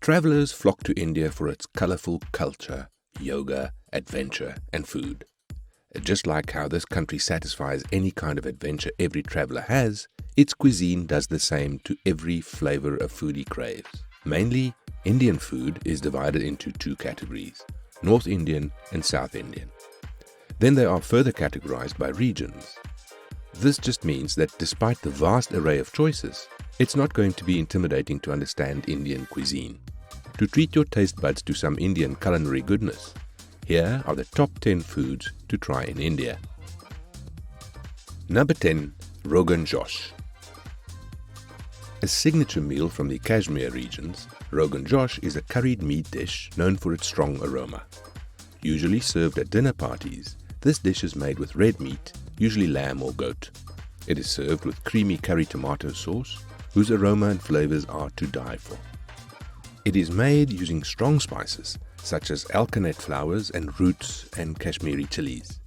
Travelers flock to India for its colorful culture, yoga, adventure, and food. Just like how this country satisfies any kind of adventure every traveler has, its cuisine does the same to every flavor a foodie craves. Mainly, Indian food is divided into two categories, North Indian and South Indian. Then they are further categorized by regions. This just means that despite the vast array of choices, it's not going to be intimidating to understand Indian cuisine. To treat your taste buds to some Indian culinary goodness, here are the top 10 foods to try in India. Number 10. Rogan Josh. A signature meal from the Kashmir regions, Rogan Josh is a curried meat dish known for its strong aroma. Usually served at dinner parties, this dish is made with red meat, usually lamb or goat. It is served with creamy curry tomato sauce, whose aroma and flavors are to die for. It is made using strong spices such as alkanet flowers and roots and Kashmiri chilies.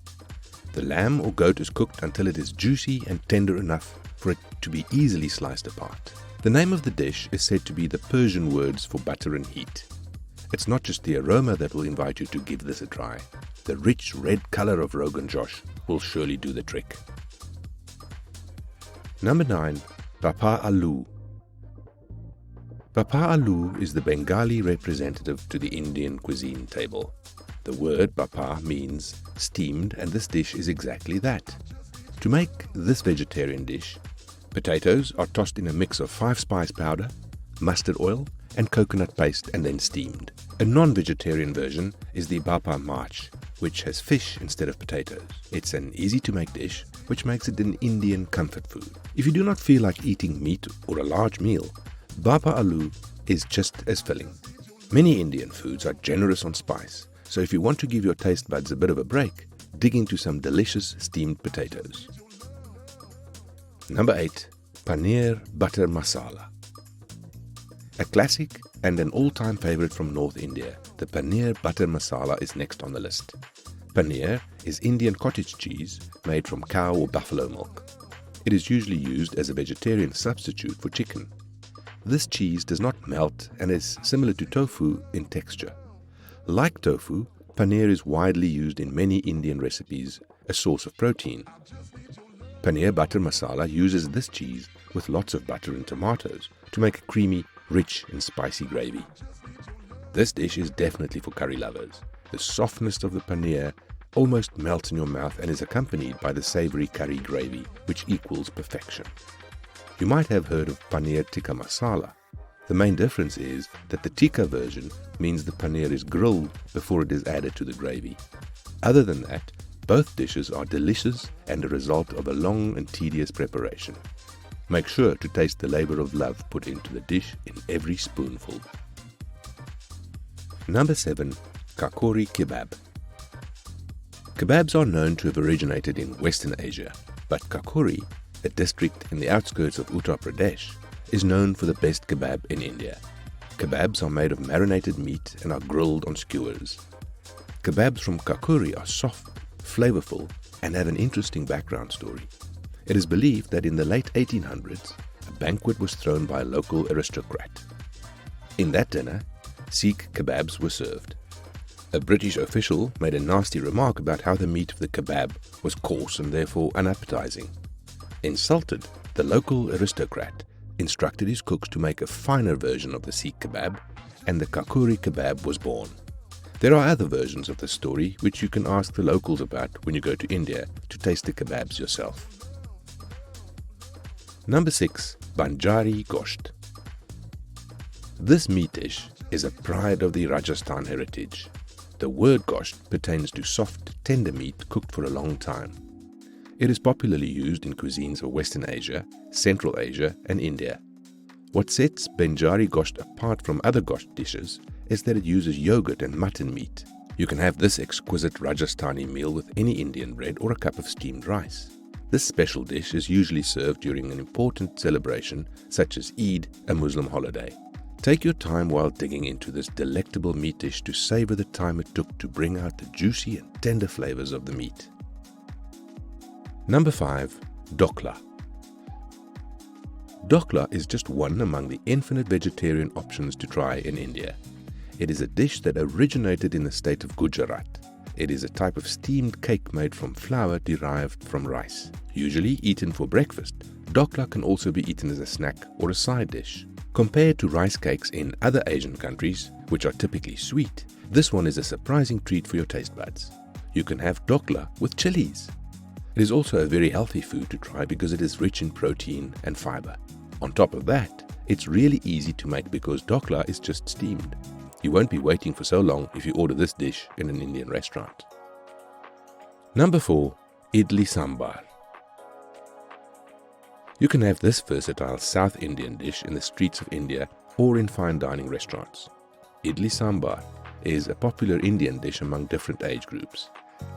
The lamb or goat is cooked until it is juicy and tender enough for it to be easily sliced apart. The name of the dish is said to be the Persian words for butter and heat. It's not just the aroma that will invite you to give this a try. The rich red color of Rogan Josh will surely do the trick. Number 9. BAPHAA ALOO. BAPHAA ALOO is the Bengali representative to the Indian cuisine table. The word BAPHAA means steamed, and this dish is exactly that. To make this vegetarian dish, potatoes are tossed in a mix of 5-spice powder, mustard oil, and coconut paste and then steamed. A non-vegetarian version is the BAPHAA March, which has fish instead of potatoes. It's an easy-to-make dish, which makes it an Indian comfort food. If you do not feel like eating meat or a large meal, BAPHAA ALOO is just as filling. Many Indian foods are generous on spice, so if you want to give your taste buds a bit of a break, dig into some delicious steamed potatoes. Number 8. Paneer Butter Masala. A classic and an all-time favorite from North India, the paneer butter masala is next on the list. Paneer is Indian cottage cheese made from cow or buffalo milk. It is usually used as a vegetarian substitute for chicken. This cheese does not melt and is similar to tofu in texture. Like tofu, paneer is widely used in many Indian recipes, a source of protein. Paneer butter masala uses this cheese with lots of butter and tomatoes to make a creamy, rich and spicy gravy. This dish is definitely for curry lovers. The softness of the paneer almost melts in your mouth and is accompanied by the savory curry gravy, which equals perfection. You might have heard of paneer tikka masala. The main difference is that the tikka version means the paneer is grilled before it is added to the gravy. Other than that, both dishes are delicious and a result of a long and tedious preparation. Make sure to taste the labor of love put into the dish in every spoonful. Number 7. KAKORI kebab. Kebabs are known to have originated in Western Asia, but Kakori, a district in the outskirts of Uttar Pradesh, is known for the best kebab in India. Kebabs are made of marinated meat and are grilled on skewers. Kebabs from Kakori are soft, flavorful, and have an interesting background story. It is believed that in the late 1800s, a banquet was thrown by a local aristocrat. In that dinner, Sikh kebabs were served. A British official made a nasty remark about how the meat of the kebab was coarse and therefore unappetizing. Insulted, the local aristocrat instructed his cooks to make a finer version of the Sikh kebab, and the Kakori kebab was born. There are other versions of the story which you can ask the locals about when you go to India to taste the kebabs yourself. Number 6. BANJARI GOSHT. This meat dish is a pride of the Rajasthan heritage. The word GOSHT pertains to soft, tender meat cooked for a long time. It is popularly used in cuisines of Western Asia, Central Asia and India. What sets Banjari GOSHT apart from other GOSHT dishes is that it uses yogurt and mutton meat. You can have this exquisite Rajasthani meal with any Indian bread or a cup of steamed rice. This special dish is usually served during an important celebration such as Eid, a Muslim holiday. Take your time while digging into this delectable meat dish to savor the time it took to bring out the juicy and tender flavors of the meat. Number 5. DHOKLA. Dhokla is just one among the infinite vegetarian options to try in India. It is a dish that originated in the state of Gujarat. It is a type of steamed cake made from flour derived from rice. Usually eaten for breakfast, dhokla can also be eaten as a snack or a side dish. Compared to rice cakes in other Asian countries, which are typically sweet, this one is a surprising treat for your taste buds. You can have dhokla with chilies. It is also a very healthy food to try because it is rich in protein and fiber. On top of that, it's really easy to make because dhokla is just steamed. You won't be waiting for so long if you order this dish in an Indian restaurant. Number 4. Idli Sambar. You can have this versatile South Indian dish in the streets of India or in fine dining restaurants. Idli Sambar is a popular Indian dish among different age groups.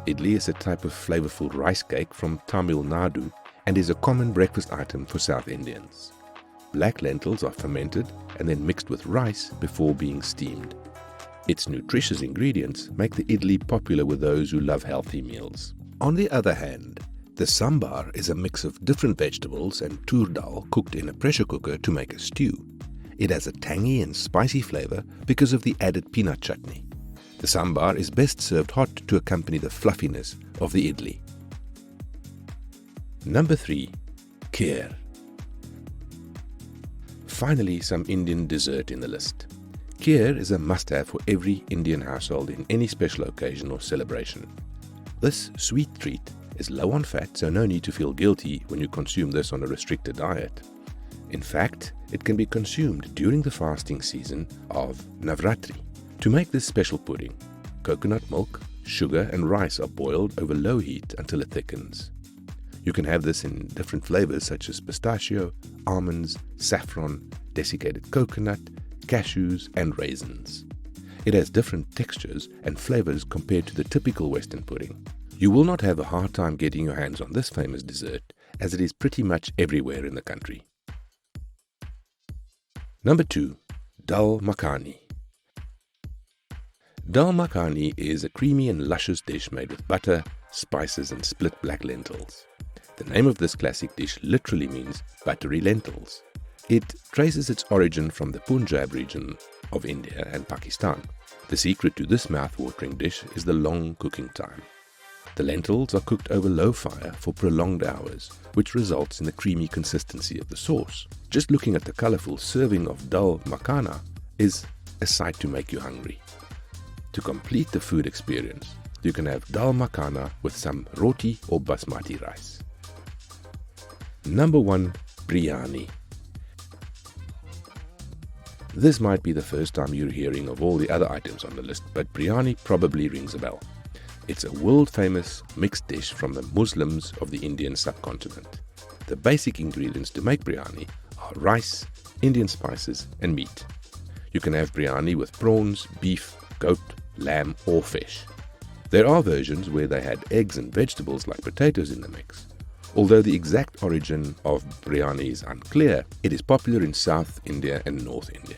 Idli is a type of flavorful rice cake from Tamil Nadu and is a common breakfast item for South Indians. Black lentils are fermented and then mixed with rice before being steamed. Its nutritious ingredients make the idli popular with those who love healthy meals. On the other hand, the sambar is a mix of different vegetables and tur dal cooked in a pressure cooker to make a stew. It has a tangy and spicy flavor because of the added peanut chutney. The sambar is best served hot to accompany the fluffiness of the idli. Number 3. Kheer. Finally, some Indian dessert in the list. Kheer is a must-have for every Indian household in any special occasion or celebration. This sweet treat is low on fat, so no need to feel guilty when you consume this on a restricted diet. In fact, it can be consumed during the fasting season of Navratri. To make this special pudding, coconut milk, sugar and rice are boiled over low heat until it thickens. You can have this in different flavors such as pistachio, almonds, saffron, desiccated coconut, cashews and raisins. It has different textures and flavors compared to the typical Western pudding. You will not have a hard time getting your hands on this famous dessert as it is pretty much everywhere in the country. Number 2. Dal Makhani. Dal Makhani is a creamy and luscious dish made with butter, spices and split black lentils. The name of this classic dish literally means buttery lentils. It traces its origin from the Punjab region of India and Pakistan. The secret to this mouth-watering dish is the long cooking time. The lentils are cooked over low fire for prolonged hours, which results in the creamy consistency of the sauce. Just looking at the colorful serving of dal makhana is a sight to make you hungry. To complete the food experience, you can have dal makhana with some roti or basmati rice. Number 1. Biryani. This might be the first time you're hearing of all the other items on the list, but biryani probably rings a bell. It's a world-famous mixed dish from the Muslims of the Indian subcontinent. The basic ingredients to make biryani are rice, Indian spices and meat. You can have biryani with prawns, beef, goat, lamb or fish. There are versions where they had eggs and vegetables like potatoes in the mix. Although the exact origin of biryani is unclear, it is popular in South India and North India.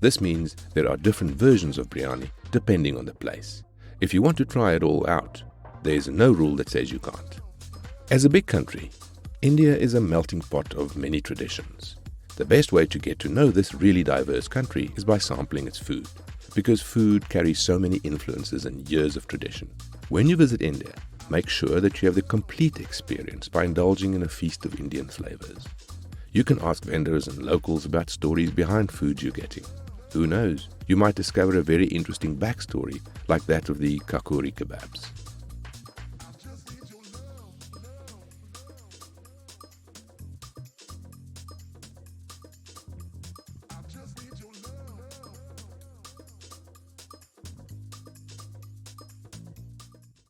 This means there are different versions of biryani depending on the place. If you want to try it all out, there is no rule that says you can't. As a big country, India is a melting pot of many traditions. The best way to get to know this really diverse country is by sampling its food, because food carries so many influences and years of tradition. When you visit India, make sure that you have the complete experience by indulging in a feast of Indian flavors. You can ask vendors and locals about stories behind foods you're getting. Who knows, you might discover a very interesting backstory like that of the KAKORI kebabs.